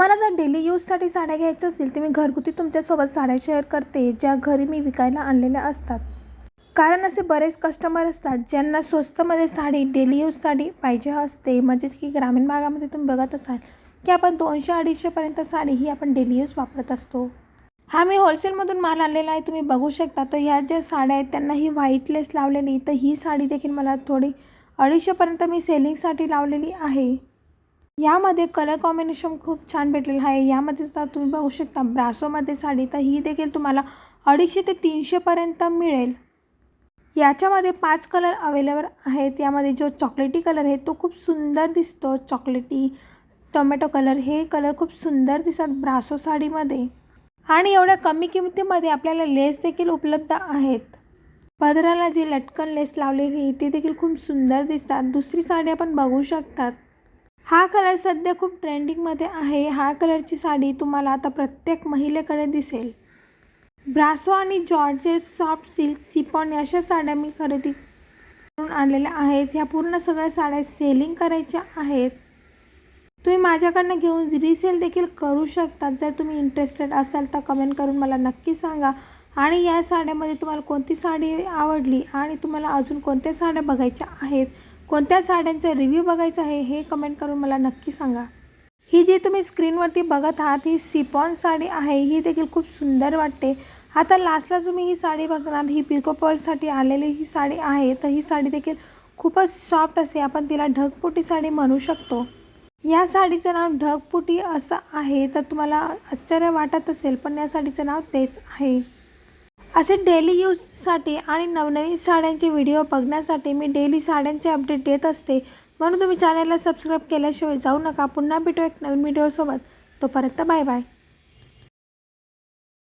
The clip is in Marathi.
तुम्हाला जर डेली यूजसाठी साड्या घ्यायच्या असतील तर मी घरगुती तुमच्यासोबत साड्या शेअर करते, ज्या घरी मी विकायला आणलेल्या असतात. कारण असे बरेच कस्टमर असतात ज्यांना स्वस्तमध्ये साडी डेली यूजसाठी पाहिजे असते. म्हणजेच की ग्रामीण भागामध्ये तुम्ही बघत असाल की आपण 200-250पर्यंत साडी ही आपण डेली यूज वापरत असतो. हा मी होलसेलमधून माल आणलेला आहे, तुम्ही बघू शकता. तर ह्या ज्या साड्या आहेत त्यांना ही व्हाईट लेस लावलेली, तर ही साडी देखील मला थोडी 250पर्यंत मी सेलिंगसाठी लावलेली आहे. यामध्ये कलर कॉम्बिनेशन खूप छान भेटलेलं आहे. यामध्ये तर तुम्ही बघू शकता ब्रासोमध्ये साडी, तर ही देखील तुम्हाला 250 ते 300पर्यंत मिळेल. याच्यामध्ये 5 कलर अवेलेबल आहेत. यामध्ये जो चॉकलेटी कलर आहे तो खूप सुंदर दिसतो. चॉकलेटी, टोमॅटो कलर, हे कलर खूप सुंदर दिसतात ब्रासो साडीमध्ये. आणि एवढ्या कमी किमतीमध्ये आपल्याला लेस देखील उपलब्ध आहेत. पदराला जी लटकन लेस लावलेली ती देखील खूप सुंदर दिसतात. दुसरी साडी आपण बघू शकतात. हा कलर सध्या खूप ट्रेंडिंगमध्ये आहे. हा कलरची साडी तुम्हाला आता प्रत्येक महिलेकडे दिसेल. ब्रासो आणि जॉर्जेट, सॉफ्ट सिल्क, सिफॉन अशा साड्या मी खरेदी करून आणलेल्या आहेत. ह्या पूर्ण सगळ्या साड्या सेलिंग करायच्या आहेत. तुम्ही माझ्याकडनं घेऊन रिसेल देखील करू शकता. जर तुम्ही इंटरेस्टेड असाल तर कमेंट करून मला नक्की सांगा. आणि या साड्यामध्ये तुम्हाला कोणती साडी आवडली आणि तुम्हाला अजून कोणत्या साड्या बघायच्या आहेत, कोणत्या साड्यांचा रिव्ह्यू बघायचा आहे, हे कमेंट करून मला नक्की सांगा. ही जी तुम्ही स्क्रीनवरती बघत आहात ही सिफॉन साडी आहे. ही देखील खूप सुंदर वाटते. आता लास्टला तुम्ही ही साडी बघणार, ही पिको फॉलसाठी आलेली ही साडी आहे. तर ही साडी देखील खूपच सॉफ्ट असे, आपण तिला ढगफुटी साडी म्हणू शकतो. या साडीचं नाव ढगफुटी असं आहे. तर तुम्हाला आश्चर्य वाटत असेल पण या साडीचं नाव तेच आहे. असे डेली यूजसाठी आणि नवनवीन साड्यांचे व्हिडिओ बघण्यासाठी मी डेली साड्यांचे अपडेट देत असते. म्हणून तुम्ही चॅनलला सबस्क्राईब केल्याशिवाय जाऊ नका. पुन्हा भेटू एक नवीन व्हिडिओसोबत. तोपर्यंत बाय बाय.